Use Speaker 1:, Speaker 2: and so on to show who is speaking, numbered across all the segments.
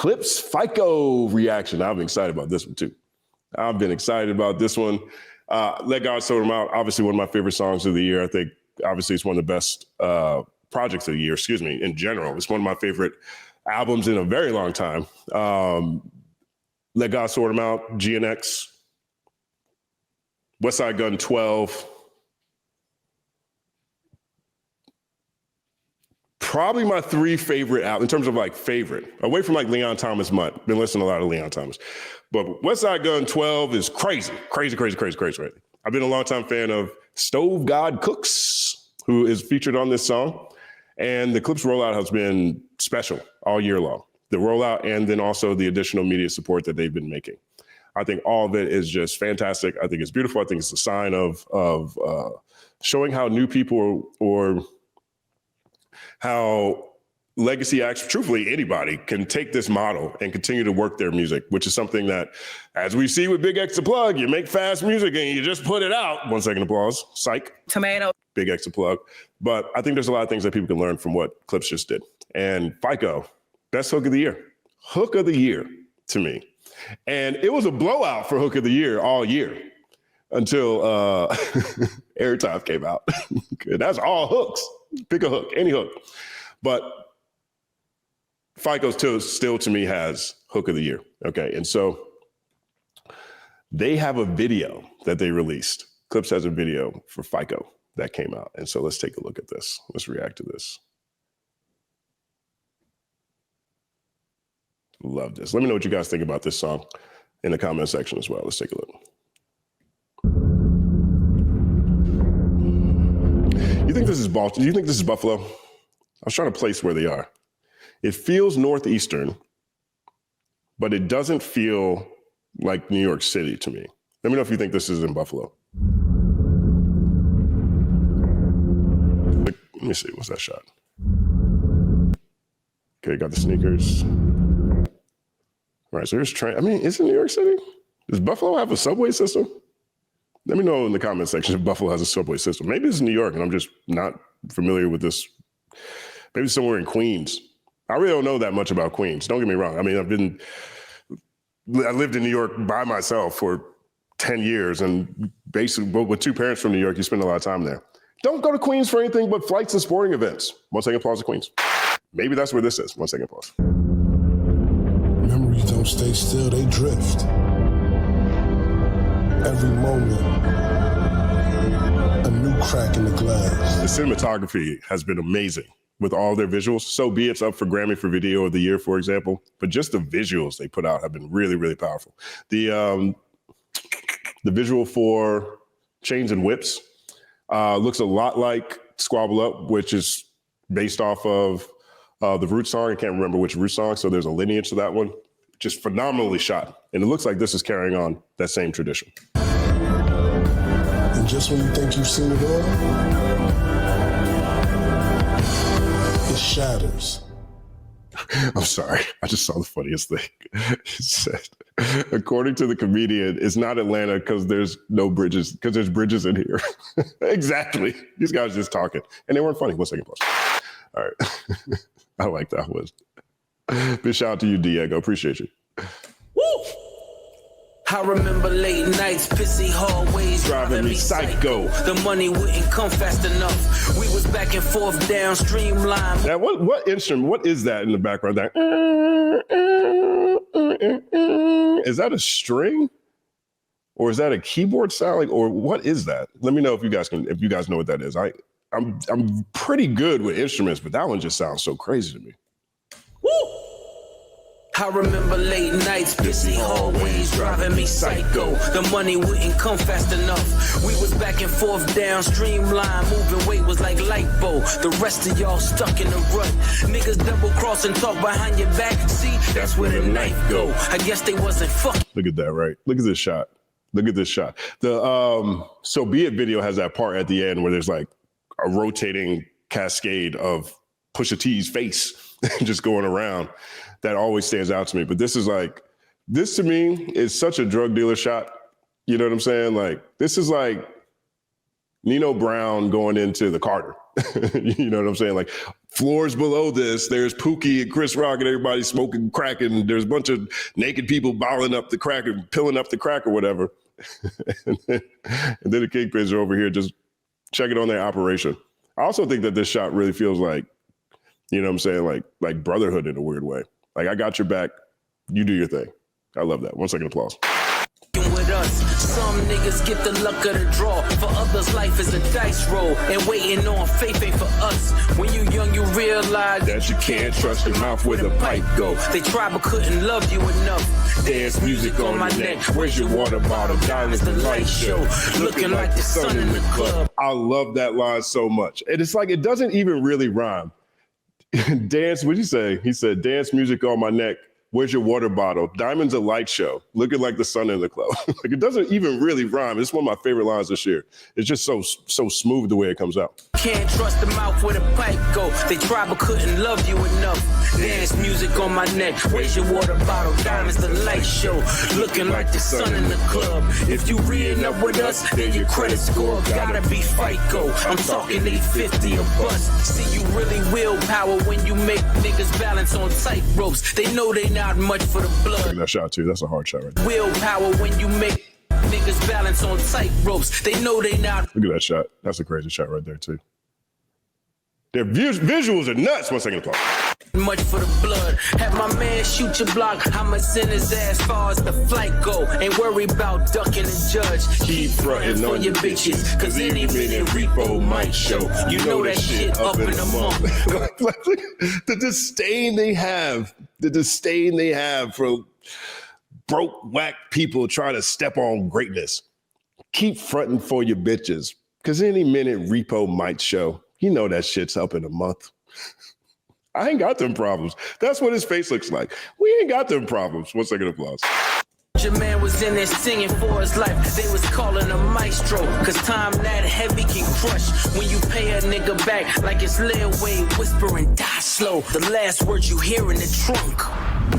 Speaker 1: Clipse F.I.C.O reaction. I've been excited about this one too. I've been excited about this one. Let God Sort Him Out, obviously one of my favorite songs of the year. I think obviously it's one of the best projects of the year, in general. It's one of my favorite albums in a very long time. Let God Sort Him Out, GNX, West Side Gun 12. Probably my three favorite albums in terms of like favorite, away from like Leon Thomas Mutt. Been listening to a lot of Leon Thomas, but West Side Gun 12 is crazy. Right? I've been a longtime fan of Stove God Cooks, who is featured on this song. And the Clipse rollout has been special all year long. The rollout and then also the additional media support that they've been making. I think all of it is just fantastic. I think it's beautiful. I think it's a sign of showing how new people or how legacy acts, truthfully, anybody can take this model and continue to work their music, which is something that, as we see with Big X the Plug, you make fast music and you just put it out. 1 second applause. Psych.
Speaker 2: Tomato.
Speaker 1: Big X the Plug. But I think there's a lot of things that people can learn from what Clipse just did. And F.I.C.O, best hook of the year. Hook of the year to me. And it was a blowout for hook of the year all year until Airtime came out. That's all hooks. Pick a hook, any hook. But F.I.C.O still to me has hook of the year. Okay, and so they have a video that they released. Clipse has a video for F.I.C.O that came out. And so let's take a look at this. Let's react to this. Love this. Let me know what you guys think about this song in the comment section as well. Let's take a look. You think this is Baltimore? Do you think this is Buffalo? I was trying to place where they are. It feels northeastern, but it doesn't feel like New York City to me. Let me know if you think this is in Buffalo. Let me see, what's that shot? Okay, got the sneakers. All right, so here's train. I mean, is it New York City? Does Buffalo have a subway system? Let me know in the comment section if Buffalo has a subway system. Maybe it's New York and I'm just not familiar with this. Maybe somewhere in Queens. I really don't know that much about Queens. Don't get me wrong. I mean, I lived in New York by myself for 10 years and basically with two parents from New York, you spend a lot of time there. Don't go to Queens for anything but flights and sporting events. 1 second applause to Queens. Maybe that's where this is. 1 second applause.
Speaker 3: Memories don't stay still, they drift. Every moment, a new crack in the glass.
Speaker 1: The cinematography has been amazing with all their visuals. So be it's up for Grammy for Video of the Year, for example, but just the visuals they put out have been really, really powerful. The visual for Chains and Whips looks a lot like Squabble Up, which is based off of the Root song. I can't remember which Root song, so there's a lineage to that one. Just phenomenally shot. And it looks like this is carrying on that same tradition.
Speaker 3: And just when you think you've seen it all, it shatters.
Speaker 1: I'm sorry. I just saw the funniest thing. He said, according to the comedian, it's not Atlanta because there's no bridges, because there's bridges in here. Exactly. These guys just talking. And they weren't funny. 1 second plus. All right. I like that one. Big shout out to you, Diego. Appreciate you.
Speaker 4: Woo! I remember late nights, pissy hallways, driving me psycho. The money wouldn't come fast enough. We was back and forth down Streamline.
Speaker 1: Now, what instrument? What is that in the background? That is that a string, or is that a keyboard sound? Or what is that? Let me know if you guys know what that is. I'm pretty good with instruments, but that one just sounds so crazy to me.
Speaker 4: Woo! I remember late nights, busy hallways, driving me psycho. The money wouldn't come fast enough. We was back and forth down Streamline, moving weight was like lipo. The rest of y'all stuck in the rut. Niggas double cross and talk behind your back. See, that's where the knife go. I guess they wasn't fucking.
Speaker 1: Look at that, right? Look at this shot. Look at this shot. The So Be It video has that part at the end where there's like a rotating cascade of Pusha T's face just going around. That always stands out to me. But this to me is such a drug dealer shot. You know what I'm saying? Like, this is like Nino Brown going into the Carter. You know what I'm saying? Like, floors below this, there's Pookie and Chris Rock and everybody smoking crack, and there's a bunch of naked people bottling up the crack and pilling up the crack or whatever. and then the Kingpins are over here just checking on their operation. I also think that this shot really feels like, you know what I'm saying, like brotherhood in a weird way. Like, I got your back, you do your thing. I love that. 1 second applause.
Speaker 4: With us, some niggas get the luck of the draw. For others, life is a dice roll, and waiting on faith ain't for us. When you young, you realize
Speaker 1: that you can't trust your mouth where the pipe go.
Speaker 4: They tried but couldn't love you enough.
Speaker 1: Dance music on my neck. Where's your water bottle? Diamonds the light show. Looking like the sun in the club. I love that line so much. And it's like, it doesn't even really rhyme. Dance, what'd you say? He said, dance music on my neck. Where's your water bottle? Diamonds a light show. Looking like the sun in the club. Like, it doesn't even really rhyme. It's one of my favorite lines this year. It's just so smooth the way it comes out.
Speaker 4: Can't trust the mouth where the pipe go. They tried but couldn't love you enough. Dance music on my neck. Where's your water bottle? Diamonds the light show. Looking like the sun in the club. If you reading up with us, then your credit score gotta be FICO. I'm talking 850 a bust. See, you really willpower when you make niggas balance on tight ropes. They know they not much for the blood.
Speaker 1: That shot too. That's a hard shot right there.
Speaker 4: Willpower when you make niggas balance on tight ropes. They know they not.
Speaker 1: Look at that shot. That's a crazy shot right there too. Their visuals are nuts. 1 second applause.
Speaker 4: Much for the blood. Have my man shoot your block. I'ma send his ass far as the flight go. Ain't worry about ducking the judge.
Speaker 1: Keep frontin' on your bitches, cause any minute repo might show. You know that shit up in a month. The disdain they have for broke, whack people trying to step on greatness. Keep frontin' for your bitches, cause any minute repo might show. You know that shit's up in a month. I ain't got them problems. That's what his face looks like. We ain't got them problems. 1 second applause.
Speaker 4: Your man was in there singing for his life. They was calling him maestro, cause time that heavy can crush. When you pay a nigga back like it's Lil Wayne whispering, die slow. The last words you hear in the trunk.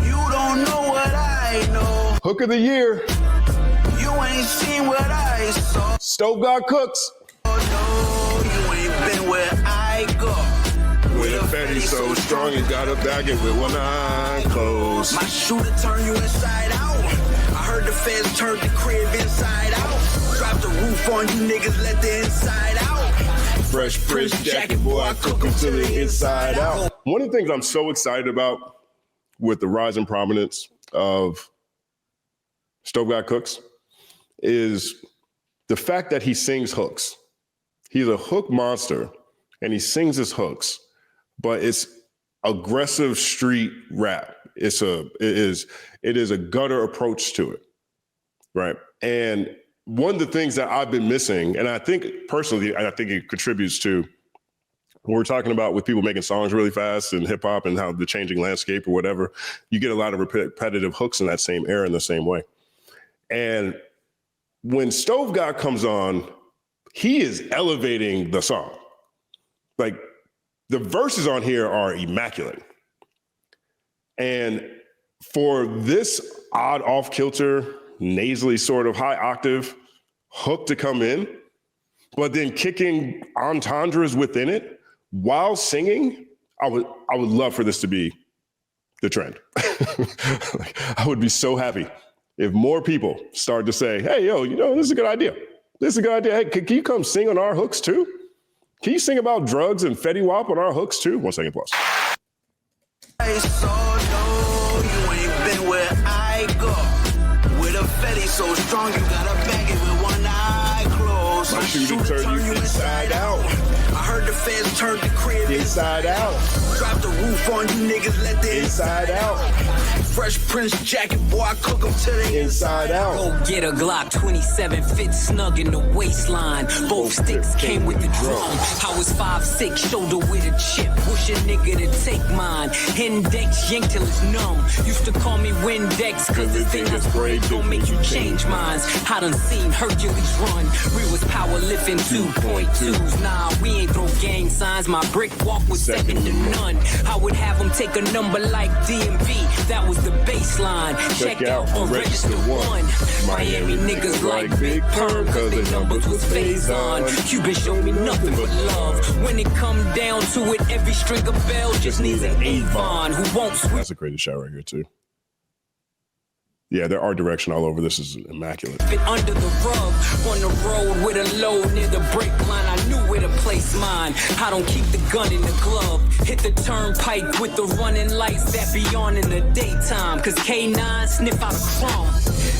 Speaker 4: You don't know what I know.
Speaker 1: Hook of the year.
Speaker 4: You ain't seen what I saw.
Speaker 1: Stove God Cooks.
Speaker 4: Oh no, you ain't been where I go.
Speaker 1: With a fatty so strong, you gotta bag it with one eye closed.
Speaker 4: My shooter turn you inside out. I heard the feds turned the crib inside out. Drop the roof on you niggas, let the inside out.
Speaker 1: Fresh Prince jacket, boy, I cook them to the inside out. One of the things I'm so excited about with the rise in prominence of Stove God Cooks is the fact that he sings hooks. He's a hook monster and he sings his hooks. But it's aggressive street rap. It is a gutter approach to it, right? And one of the things that I've been missing, and I think personally, I think it contributes to what we're talking about with people making songs really fast and hip hop and how the changing landscape or whatever, you get a lot of repetitive hooks in that same era in the same way. And when Stove God comes on, he is elevating the song. Like, the verses on here are immaculate. And for this odd off-kilter, nasally sort of high octave hook to come in, but then kicking entendres within it while singing, I would love for this to be the trend. Like, I would be so happy if more people start to say, hey, yo, you know, this is a good idea. This is a good idea. Hey, can you come sing on our hooks too? Can you sing about drugs and Fetty Wap on our hooks too? 1 second plus.
Speaker 4: I saw no, you ain't been where I go. With a Fetty so strong, you gotta bag it with one eye closed.
Speaker 1: My shooter turn you inside out.
Speaker 4: I heard the feds turned the crib
Speaker 1: inside out.
Speaker 4: Drop the roof on you niggas, let the
Speaker 1: inside out.
Speaker 4: Fresh Prince jacket, boy, I cook them to the
Speaker 1: inside out.
Speaker 4: Go get a Glock 27, fit snug in the waistline. Both sticks came with the drum. I was 5'6", shoulder with a chip. Push a nigga to take mine. Index yank till it's numb. Used to call me Windex, cause the thing that's brave don't make you change minds. I done seen Hercules run. We was power lifting 2.2s. Nah, we ain't throw gang signs. My brick walk was second to none. I would have them take a number like DMV. That was the baseline. Check out on register 1. Miami niggas like Big Perm, cause their numbers was phase on. Cuban showed me nothing but love. When it come down to it, every string of bells just needs an Avon who won't switch.
Speaker 1: That's a crazy shot right here too. Yeah, there are direction all over. This is immaculate.
Speaker 4: Been under the rug, on the road with a load near the brake line. I knew where to place mine. I don't keep the gun in the glove. Hit the turnpike with the running lights that be on in the daytime. Cause K9 sniff out a crumb.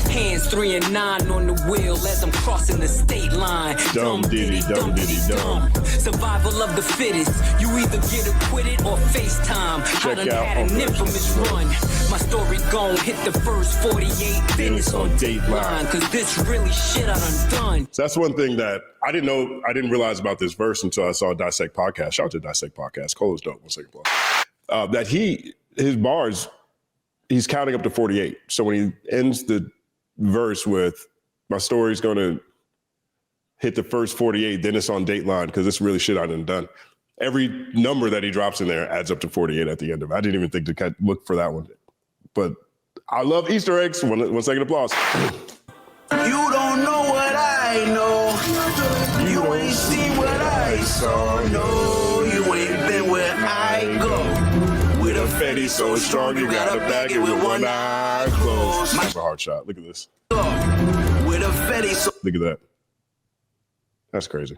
Speaker 4: Hands 3 and 9 on the wheel as I'm crossing the state line.
Speaker 1: Dumb diddy, dumb diddy, dumb.
Speaker 4: Survival of the fittest. You either get acquitted or FaceTime. I done
Speaker 1: out
Speaker 4: had an infamous run. My story gon' hit the first 48. Then it's on Dateline. Cause this really shit I done.
Speaker 1: So that's one thing that I didn't know. I didn't realize about this verse until I saw Dissect Podcast. Shout out to Dissect Podcast. Cole is dope. 1 second, please. That his bars, he's counting up to 48. So when he ends the verse with my story's going to hit the first 48, then it's on Dateline because it's really shit I done. Every number that he drops in there adds up to 48 at the end of it. I didn't even think to look for that one. But I love Easter eggs. 1 second applause.
Speaker 2: You don't know what I know. You ain't seen what I saw. No, you ain't been where I go.
Speaker 1: With a Fetty so strong, you gotta bag it with one eye closed. That's a hard shot. Look at this.
Speaker 2: With a Fetty so
Speaker 1: Look at that. That's crazy.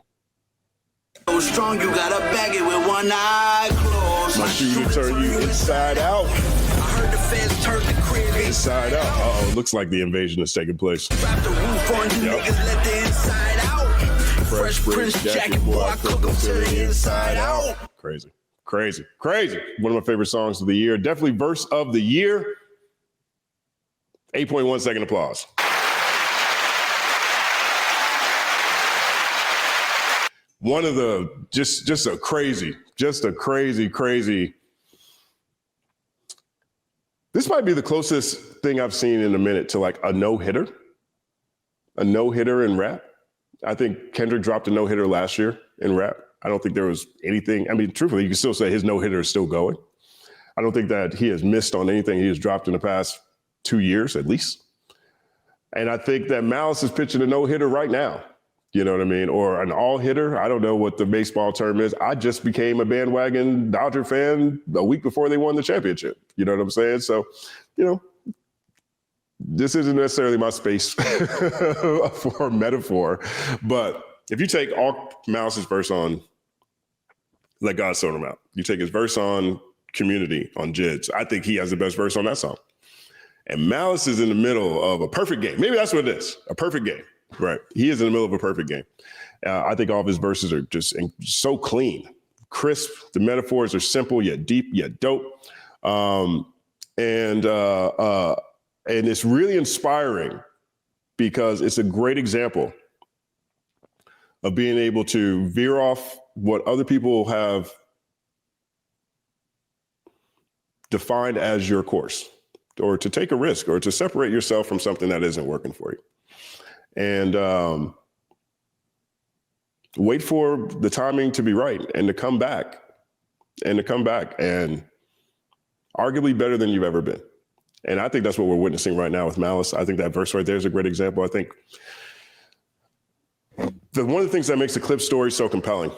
Speaker 2: strong, you gotta bag it with one eye closed.
Speaker 1: My shoe to turn you inside out.
Speaker 2: I heard the feds turned the crib
Speaker 1: Inside out. Uh-oh, looks like the invasion is taking place.
Speaker 2: Wrap the roof on you niggas, let the inside out. Fresh Prince jacket, boy, I cook them to the inside out.
Speaker 1: Crazy. Crazy. Crazy. One of my favorite songs of the year. Definitely verse of the year. 8.1 second applause. One of the, just a crazy. This might be the closest thing I've seen in a minute to like a no-hitter. A no-hitter in rap. I think Kendrick dropped a no-hitter last year in rap. I don't think there was anything. I mean, truthfully, you can still say his no-hitter is still going. I don't think that he has missed on anything he has dropped in the past 2 years, at least. And I think that Malice is pitching a no-hitter right now. You know what I mean? Or an all-hitter. I don't know what the baseball term is. I just became a bandwagon Dodger fan a week before they won the championship. You know what I'm saying? So, you know, this isn't necessarily my space for metaphor. But if you take all Malice's verse on Let God Sort Him Out, you take his verse on Community, on Jids, I think he has the best verse on that song. And Malice is in the middle of a perfect game. Maybe that's what it is, a perfect game. Right. He is in the middle of a perfect game. I think all of his verses are just so clean, crisp. The metaphors are simple, yet deep, yet dope. And it's really inspiring because it's a great example of being able to veer off what other people have defined as your course, or to take a risk, or to separate yourself from something that isn't working for you. And wait for the timing to be right and to come back and arguably better than you've ever been. And I think that's what we're witnessing right now with Malice. I think that verse right there is a great example. I think one of the things that makes the Clipse story so compelling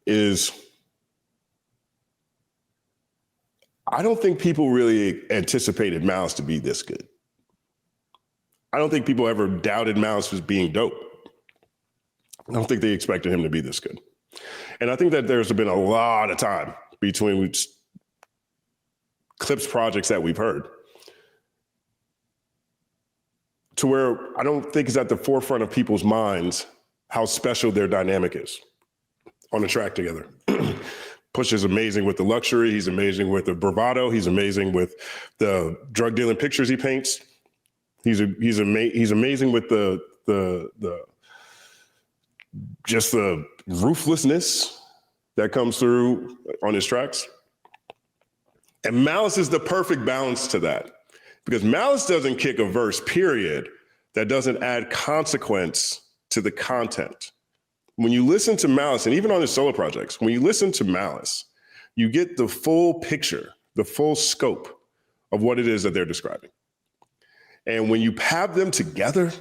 Speaker 1: is I don't think people really anticipated Malice to be this good. I don't think people ever doubted Malice as being dope. I don't think they expected him to be this good. And I think that there's been a lot of time between Clipse projects that we've heard to where I don't think it's at the forefront of people's minds how special their dynamic is on the track together. Push is amazing with the luxury. He's amazing with the bravado. He's amazing with the drug dealing pictures he paints. He's amazing with the ruthlessness that comes through on his tracks. And Malice is the perfect balance to that, because Malice doesn't kick a verse, period, that doesn't add consequence to the content. When you listen to Malice, and even on his solo projects, when you listen to Malice, you get the full picture, the full scope of what it is that they're describing. And when you have them together,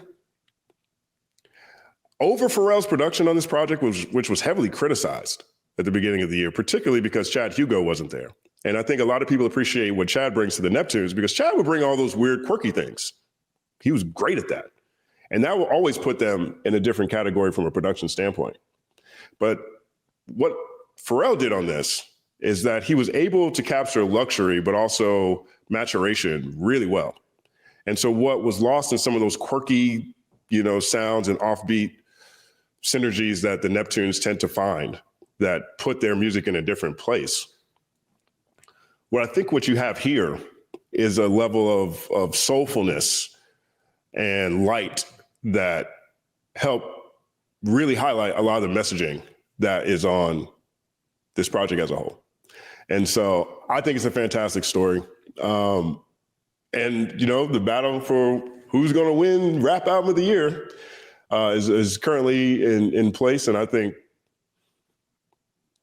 Speaker 1: over Pharrell's production on this project, which was heavily criticized at the beginning of the year, particularly because Chad Hugo wasn't there. And I think a lot of people appreciate what Chad brings to the Neptunes because Chad would bring all those weird, quirky things. He was great at that. And that will always put them in a different category from a production standpoint. But what Pharrell did on this is that he was able to capture luxury, but also maturation really well. And so what was lost in some of those quirky, sounds and offbeat synergies that the Neptunes tend to find that put their music in a different place. What you have here is a level of soulfulness and light that help really highlight a lot of the messaging that is on this project as a whole. And so I think it's a fantastic story. And, the battle for who's going to win Rap Album of the Year is currently in place. And I think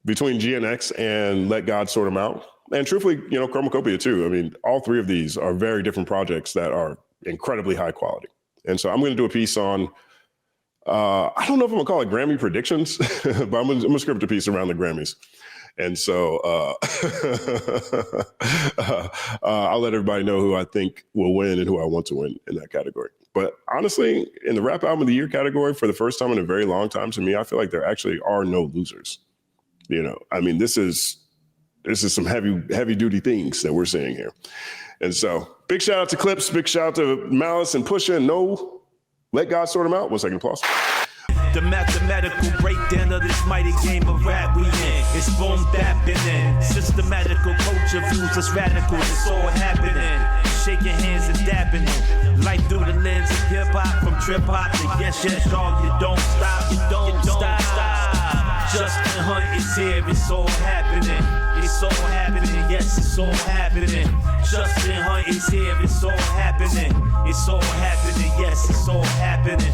Speaker 1: between GNX and Let God Sort Them Out, and truthfully, Chromacopia too. I mean, all three of these are very different projects that are incredibly high quality. And so I'm going to do a piece on, I don't know if I'm going to call it Grammy predictions, but I'm going to script a piece around the Grammys. And so I'll let everybody know who I think will win and who I want to win in that category. But honestly, in the Rap Album of the Year category, for the first time in a very long time, to me, I feel like there actually are no losers. This is some heavy duty things that we're seeing here. And so big shout out to Clipse, big shout out to Malice and Pusha, and No, Let God Sort Them Out. 1 second, applause.
Speaker 5: The mathematical breakdown of this mighty game of rap we in. It's boom bapping in. Systematical culture views us radical. It's all happening. Shaking hands and dapping it. Life through the lens of hip hop, from trip hop to yes, dog. You don't stop, you don't stop. Justin Hunte is here, it's all happening. It's all happening, yes, it's all happening. Justin Hunte is here, it's all happening. It's all happening, yes, it's all happening.